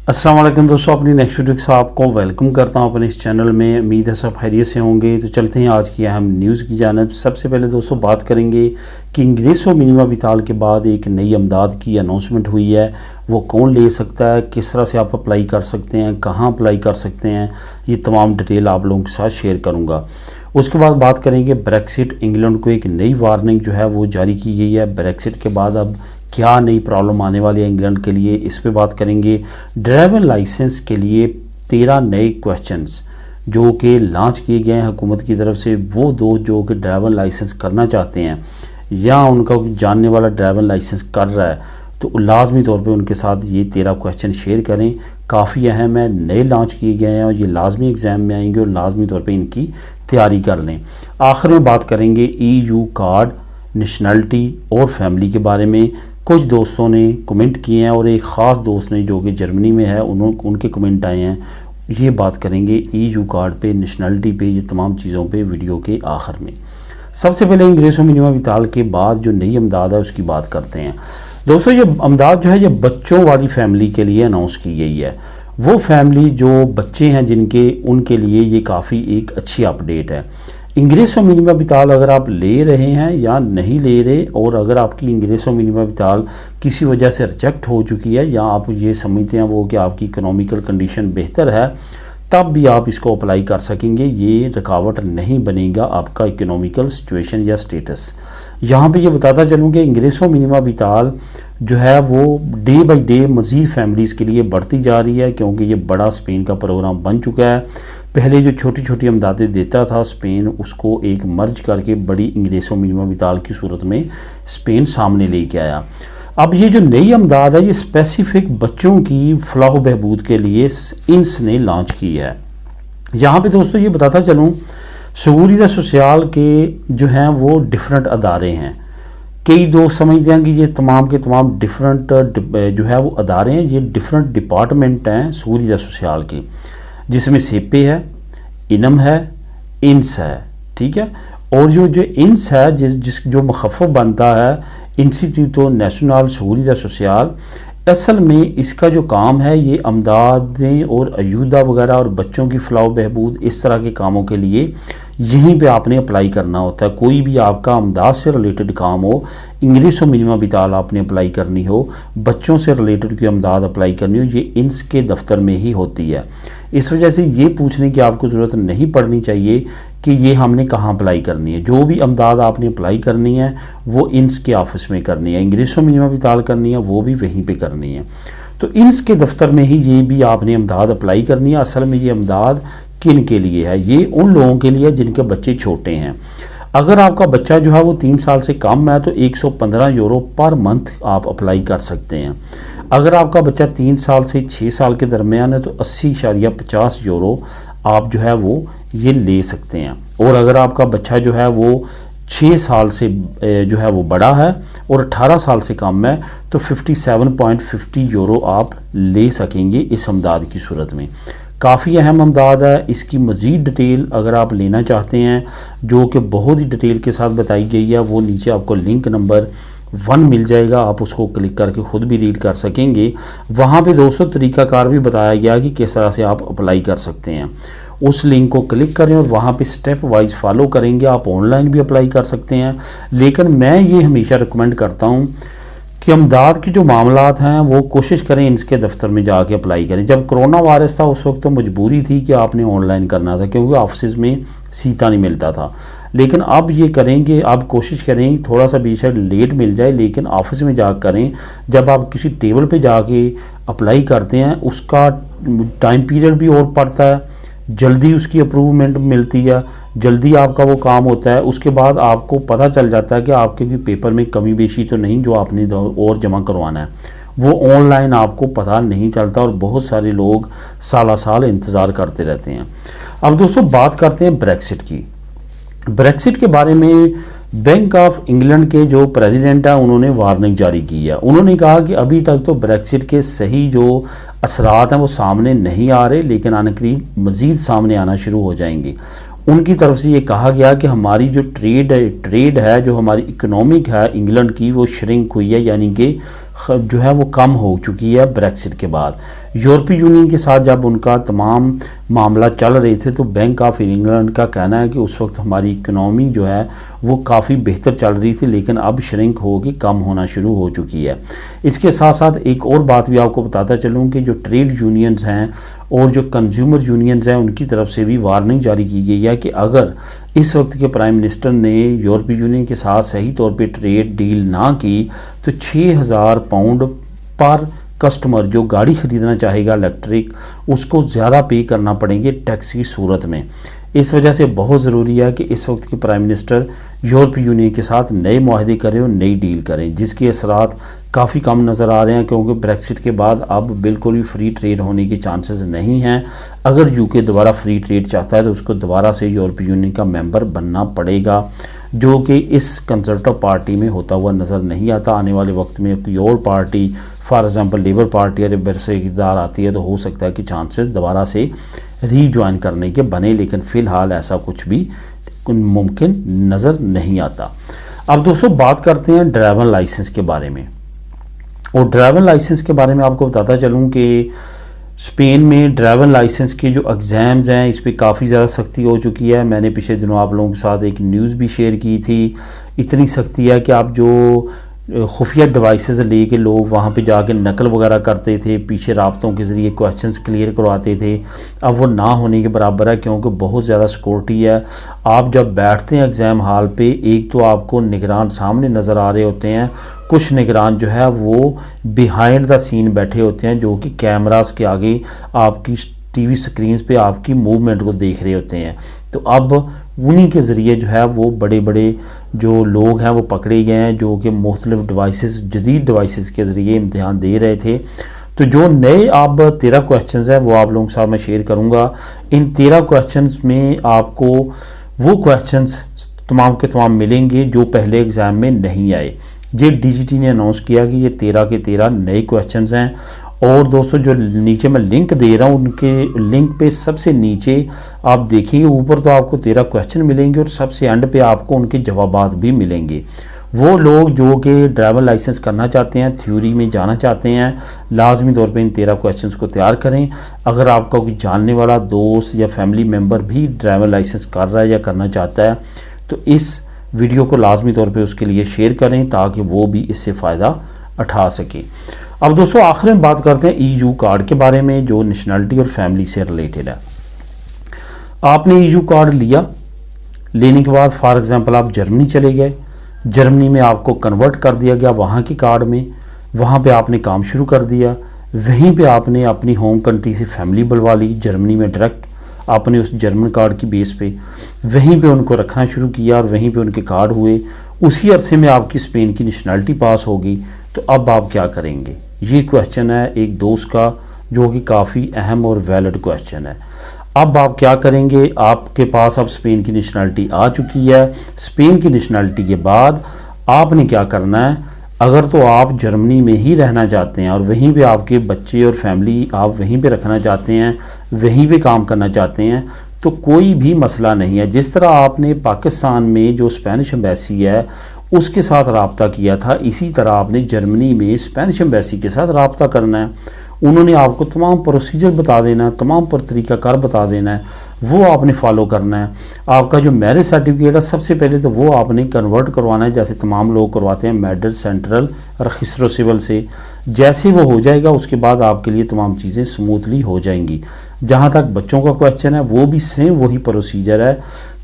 अस्सलाम वालेकुम दोस्तों, अपनी नेक्स्ट वीडियो के साथ आपको वेलकम करता हूं अपने इस चैनल में। उम्मीद है सब खैरियत से होंगे। तो चलते हैं आज की अहम न्यूज़ की जानिब। सबसे पहले दोस्तों बात करेंगे कि इंग्रेसो मिनिमम विताल के बाद एक नई अमदाद की अनाउंसमेंट हुई है। वो कौन ले सकता है, किस तरह से आप अप्लाई कर सकते हैं, कहाँ अप्लाई कर सकते हैं, ये तमाम डिटेल आप लोगों के साथ शेयर करूँगा। उसके बाद बात करेंगे ब्रेक्सिट। इंग्लैंड को एक नई वार्निंग जो है वो जारी की गई है। ब्रेक्सिट के बाद अब क्या नई प्रॉब्लम आने वाली है इंग्लैंड के लिए, इस पे बात करेंगे। ड्राइविंग लाइसेंस के लिए 13 नए क्वेश्चंस जो कि लॉन्च किए गए हैं हुकूमत की तरफ से। वो दो जो कि ड्राइविंग लाइसेंस करना चाहते हैं या उनका जानने वाला ड्राइविंग लाइसेंस कर रहा है, तो लाजमी तौर पे उनके साथ ये 13 क्वेश्चन शेयर करें। काफ़ी अहम है, नए लॉन्च किए गए हैं और ये लाजमी एग्ज़ाम में आएंगे और लाजमी तौर पे इनकी तैयारी कर लें। आखिर में बात करेंगे EU कार्ड, नेशनलिटी और फैमिली के बारे में। कुछ दोस्तों ने कमेंट किए हैं और एक ख़ास दोस्त ने जो कि जर्मनी में है उनके कमेंट आए हैं। ये बात करेंगे EU कार्ड पे, नेशनलिटी पे, ये तमाम चीज़ों पे वीडियो के आखिर में। सबसे पहले इंग्रेसो मिनिमम विताल के बाद जो नई अमदाद है उसकी बात करते हैं। दोस्तों ये अमदाद जो है ये बच्चों वाली फैमिली के लिए अनाउंस की गई है। वो फैमिली जो बच्चे हैं जिनके, उनके लिए ये काफ़ी एक अच्छी अपडेट है। इंग्रेसो मिनिमम विताल अगर आप ले रहे हैं या नहीं ले रहे, और अगर आपकी इंग्रेसो मिनिमम विताल किसी वजह से रिजेक्ट हो चुकी है या आप ये समझते हैं वो कि आपकी इकोनॉमिकल कंडीशन बेहतर है, तब भी आप इसको अप्लाई कर सकेंगे। ये रुकावट नहीं बनेगा आपका इकोनॉमिकल सिचुएशन या स्टेटस। यहाँ पे ये बताता चलूँ कि इंग्रेसो मिनिमम विताल जो है वो डे बाई डे मज़ीद फैमिलीज़ के लिए बढ़ती जा रही है, क्योंकि ये बड़ा स्पेन का प्रोग्राम बन चुका है। पहले जो छोटी छोटी अमदादें देता था स्पेन, उसको एक मर्ज करके बड़ी इंग्रेसो मिनिमम विताल की सूरत में स्पेन सामने लेके आया। अब ये जो नई अमदाद है ये स्पेसिफिक बच्चों की फलाह बहबूद के लिए इंस ने लॉन्च की है। यहाँ पे दोस्तों ये बताता चलूँ, सहूलियत सोशल के जो हैं वो डिफरेंट अदारे हैं। कई दोस्त समझते हैं कि ये तमाम के तमाम डिफरेंट जो है वो अदारे हैं, ये डिफरेंट डिपार्टमेंट हैं सहूलियत सोशल के, जिसमें सेपे है, इनम है, इंस है, ठीक है। और जो इंस है जिस जो मुखफ़फ़ बनता है इंस्टीट्यूटो नेशनल सहूलियत सोशल, असल में इसका जो काम है ये अमदादें और अयूदा वगैरह और बच्चों की फलाह बहबूद इस तरह के कामों के लिए यहीं पे आपने अप्लाई करना होता है। कोई भी आपका अमदाद से रिलेटेड काम हो, इंग्रेसो मिनिमम विताल आपने अप्लाई करनी हो, बच्चों से रिलेटेड कोई अमदाद अप्लाई करनी हो, ये इंस के दफ्तर में ही होती है। इस वजह से ये पूछने की आपको ज़रूरत नहीं पड़नी चाहिए कि ये हमने कहाँ अप्लाई करनी है। जो भी अमदाद आपने अप्लाई करनी है वो इंस के ऑफिस में करनी है, इंग्रेसो मिनिमम विताल करनी है वो भी वहीं पे करनी है। तो इंस के दफ्तर में ही ये भी आपने अमदाद अप्लाई करनी है। असल में ये अमदाद किन के लिए है? ये उन लोगों के लिए जिनके बच्चे छोटे हैं। अगर आपका बच्चा जो है वो 3 साल से कम है तो 115 यूरो पर मंथ आप अप्लाई कर सकते हैं। अगर आपका बच्चा 3 साल से 6 साल के दरमियान है तो 80.50 यूरो आप जो है वो ये ले सकते हैं। और अगर आपका बच्चा जो है वो 6 साल से जो है वो बड़ा है और 18 साल से कम है तो 57.50 यूरो आप ले सकेंगे इस अमदाद की सूरत में। काफ़ी अहम अमदाद है। इसकी मज़ीद डिटेल अगर आप लेना चाहते हैं जो कि बहुत ही डिटेल के साथ बताई गई है, वो नीचे आपको लिंक नंबर 1 मिल जाएगा, आप उसको क्लिक करके ख़ुद भी रीड कर सकेंगे। वहाँ पे दोस्तों तरीक़ाकार भी बताया गया कि किस तरह से आप अप्लाई कर सकते हैं। उस लिंक को क्लिक करें और वहाँ पे स्टेप वाइज फॉलो करेंगे। आप ऑनलाइन भी अप्लाई कर सकते हैं, लेकिन मैं ये हमेशा रिकमेंड करता हूँ कि अमदाद की जो मामलात हैं वो कोशिश करें इनके दफ्तर में जाके अप्लाई करें। जब कोरोना वायरस था उस वक्त तो मजबूरी थी कि आपने ऑनलाइन करना था, क्योंकि ऑफिस में सीटा नहीं मिलता था। लेकिन अब ये करेंगे, आप कोशिश करें थोड़ा सा बीच लेट मिल जाए, लेकिन ऑफिस में जा करें। जब आप किसी टेबल पे जाके अप्लाई करते हैं उसका टाइम पीरियड भी और पड़ता है, जल्दी उसकी अप्रूवमेंट मिलती है, जल्दी आपका वो काम होता है। उसके बाद आपको पता चल जाता है कि आपके भी पेपर में कमी बेशी तो नहीं जो आपने और जमा करवाना है, वो ऑनलाइन आपको पता नहीं चलता और बहुत सारे लोग साल साल इंतज़ार करते रहते हैं। अब दोस्तों बात करते हैं ब्रेक्सिट की। ब्रेक्सिट के बारे में बैंक ऑफ इंग्लैंड के जो प्रेसिडेंट है उन्होंने वार्निंग जारी की है। उन्होंने कहा कि अभी तक तो ब्रेक्सिट के सही जो असरात हैं वो सामने नहीं आ रहे, लेकिन आने करीब मज़ीद सामने आना शुरू हो जाएंगे। उनकी तरफ से ये कहा गया कि हमारी जो ट्रेड है जो हमारी इकोनॉमिक है इंग्लैंड की, वो श्रिंक हुई है, यानी कि जो है वो कम हो चुकी है ब्रेक्सिट के बाद। यूरोपीय यूनियन के साथ जब उनका तमाम मामला चल रहे थे तो बैंक ऑफ इंग्लैंड का कहना है कि उस वक्त हमारी इकनॉमी जो है वो काफ़ी बेहतर चल रही थी, लेकिन अब श्रिंक हो के कम होना शुरू हो चुकी है। इसके साथ साथ एक और बात भी आपको बताता चलूँ कि जो ट्रेड यूनियंस हैं और जो कंज्यूमर यूनियंस हैं उनकी तरफ से भी वार्निंग जारी की गई है कि अगर इस वक्त के प्राइम मिनिस्टर ने यूरोपीय यूनियन के साथ सही तौर पे ट्रेड डील ना की तो 6,000 पाउंड पर कस्टमर जो गाड़ी ख़रीदना चाहेगा इलेक्ट्रिक, उसको ज़्यादा पे करना पड़ेंगे टैक्स की सूरत में। इस वजह से बहुत ज़रूरी है कि इस वक्त के प्राइम मिनिस्टर यूरोपीय यूनियन के साथ नए मुआहदे करें और नई डील करें, जिसके असरात काफ़ी कम नज़र आ रहे हैं, क्योंकि ब्रेक्सिट के बाद अब बिल्कुल भी फ्री ट्रेड होने के चांसेस नहीं हैं। अगर यूके दोबारा फ्री ट्रेड चाहता है तो उसको दोबारा से यूरोपीय यूनियन का मेंबर बनना पड़ेगा, जो कि इस कंजर्वेटिव पार्टी में होता हुआ नज़र नहीं आता। आने वाले वक्त में कोई और party, for example labour party अगर बरसे इक़्तिदार आती है तो हो सकता है कि चांसेस दोबारा से रीज्वाइन करने के बने, लेकिन फ़िलहाल ऐसा कुछ भी मुमकिन नज़र नहीं आता। अब दोस्तों बात करते हैं ड्राइवर लाइसेंस के बारे में। और ड्राइवर लाइसेंस के बारे में आपको बताता चलूँ कि स्पेन में ड्राइवर लाइसेंस के जो एग्ज़ाम्स हैं इस पर काफ़ी ज़्यादा सख्ती हो चुकी है। मैंने पिछले दिनों आप लोगों के साथ एक न्यूज़ भी शेयर की थी। इतनी सख्ती है कि आप जो खुफिया डिवाइसेस लेके लोग वहाँ पे जाके नकल वगैरह करते थे, पीछे राब्तों के ज़रिए क्वेश्चंस क्लियर करवाते थे, अब वो ना होने के बराबर है, क्योंकि बहुत ज़्यादा सिक्योरिटी है। आप जब बैठते हैं एग्ज़ाम हॉल पे, एक तो आपको निगरान सामने नज़र आ रहे होते हैं, कुछ निगरान जो है वो बिहाइंड द सीन बैठे होते हैं, जो कि कैमरास के आगे आपकी टीवी स्क्रीन पे आपकी मूवमेंट को देख रहे होते हैं। तो अब उन्हीं के ज़रिए जो है वो बड़े बड़े जो लोग हैं वो पकड़े गए हैं, जो कि मुख्तलिफ डिवाइसेस, जदीद डिवाइसेस के ज़रिए इम्तिहान दे रहे थे। तो जो नए अब 13 क्वेश्चंस हैं वो आप लोगों के साथ मैं शेयर करूंगा। इन 13 क्वेश्चंस में आपको वो क्वेश्चंस तमाम के तमाम मिलेंगे जो पहले एग्ज़ाम में नहीं आए। ये डीजीटी ने अनाउंस किया कि ये 13 के 13 नए क्वेश्चंस हैं। और दोस्तों जो नीचे मैं लिंक दे रहा हूँ, उनके लिंक पे सबसे नीचे आप देखेंगे, ऊपर तो आपको 13 क्वेश्चन मिलेंगे और सबसे एंड पे आपको उनके जवाबात भी मिलेंगे। वो लोग जो कि ड्राइवर लाइसेंस करना चाहते हैं, थ्योरी में जाना चाहते हैं, लाजमी तौर पे इन 13 क्वेश्चंस को तैयार करें। अगर आपका कोई जानने वाला दोस्त या फैमिली मेम्बर भी ड्राइवर लाइसेंस कर रहा है या करना चाहता है तो इस वीडियो को लाजमी तौर पे उसके लिए शेयर करें ताकि वो भी इससे फ़ायदा उठा सके। अब दोस्तों आखिर में बात करते हैं ईयू कार्ड के बारे में, जो नेशनलिटी और फैमिली से रिलेटेड है। आपने ईयू कार्ड लिया, लेने के बाद फॉर एग्जांपल आप जर्मनी चले गए, जर्मनी में आपको कन्वर्ट कर दिया गया वहाँ के कार्ड में, वहाँ पे आपने काम शुरू कर दिया। वहीं पे आपने अपनी होम कंट्री से फैमिली बुलवा ली, जर्मनी में डायरेक्ट आपने उस जर्मन कार्ड की बेस पे वहीं पे उनको रखना शुरू किया और वहीं पे उनके कार्ड हुए। उसी अरसे में आपकी स्पेन की नेशनलिटी पास होगी। तो अब आप क्या करेंगे? ये क्वेश्चन है एक दोस्त का, जो कि काफ़ी अहम और वैलिड क्वेश्चन है। अब आप क्या करेंगे? आपके पास अब स्पेन की नेशनलिटी आ चुकी है। स्पेन की नेशनलिटी के बाद आपने क्या करना है? अगर तो आप जर्मनी में ही रहना चाहते हैं और वहीं पे आपके बच्चे और फैमिली आप वहीं पे रखना चाहते हैं, वहीं पे काम करना चाहते हैं, तो कोई भी मसला नहीं है। जिस तरह आपने पाकिस्तान में जो स्पेनिश एम्बेसी है उसके साथ रब्ता किया था, इसी तरह आपने जर्मनी में स्पेनिश एम्बेसी के साथ रब्ता करना है। उन्होंने आपको तमाम प्रोसीजर बता देना है, तमाम पर तरीक़ाकार बता देना है, वो आपने फॉलो करना है। आपका जो मैरिज सर्टिफिकेट है सबसे पहले तो वो आपने कन्वर्ट करवाना है, जैसे तमाम लोग करवाते हैं मैड्रिड सेंट्रल रजिस्ट्रो सिविल से। जैसे वो हो जाएगा उसके बाद आपके लिए तमाम चीज़ें स्मूथली हो जाएंगी। जहाँ तक बच्चों का क्वेश्चन है वो भी सेम वही प्रोसीजर है,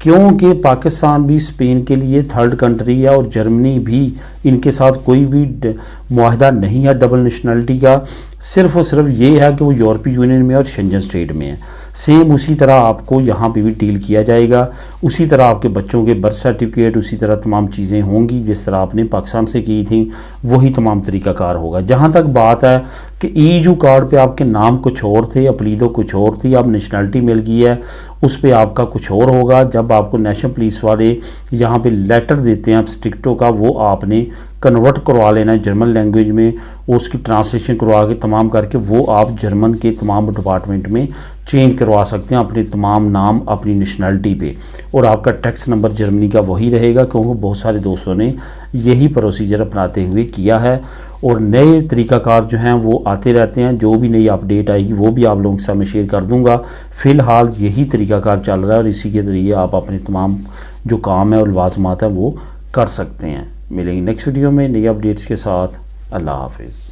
क्योंकि पाकिस्तान भी स्पेन के लिए थर्ड कंट्री है और जर्मनी भी इनके साथ कोई भी मुआहदा नहीं है डबल नेशनलिटी का। सिर्फ और सिर्फ ये है कि वो यूरोपीय यूनियन में और शेंजन स्टेट में है। सेम उसी तरह आपको यहाँ पे भी डील किया जाएगा। उसी तरह आपके बच्चों के बर्थ सर्टिफिकेट, उसी तरह तमाम चीज़ें होंगी जिस तरह आपने पाकिस्तान से की थी, वही तमाम तरीक़ाकार होगा। जहाँ तक बात है कि ईयू कार्ड पे आपके नाम कुछ और थे, अपलीदो कुछ और थी, अब नेशनलिटी मिल गई है, उस पर आपका कुछ और होगा। जब आपको नेशनल पुलिस वाले यहाँ पे लेटर देते हैं स्ट्रिक्टो का, वो आपने कन्वर्ट करवा लेना है जर्मन लैंग्वेज में, उसकी ट्रांसलेशन करवा के तमाम करके वो आप जर्मन के तमाम डिपार्टमेंट में चेंज करवा सकते हैं अपने तमाम नाम अपनी नेशनलिटी पे। और आपका टैक्स नंबर जर्मनी का वही रहेगा, क्योंकि बहुत सारे दोस्तों ने यही प्रोसीजर अपनाते हुए किया है। और नए तरीक़ाकार जो हैं वो आते रहते हैं। जो भी नई अपडेट आएगी वो भी आप लोगों के साथ मैं शेयर कर दूंगा। फ़िलहाल यही तरीक़ाकार चल रहा है और इसी के ज़रिए आप अपने तमाम जो काम है और लवाज़मात हैं वो कर सकते हैं। मिलेंगे नेक्स्ट वीडियो में नई अपडेट्स के साथ। अल्लाह हाफिज़।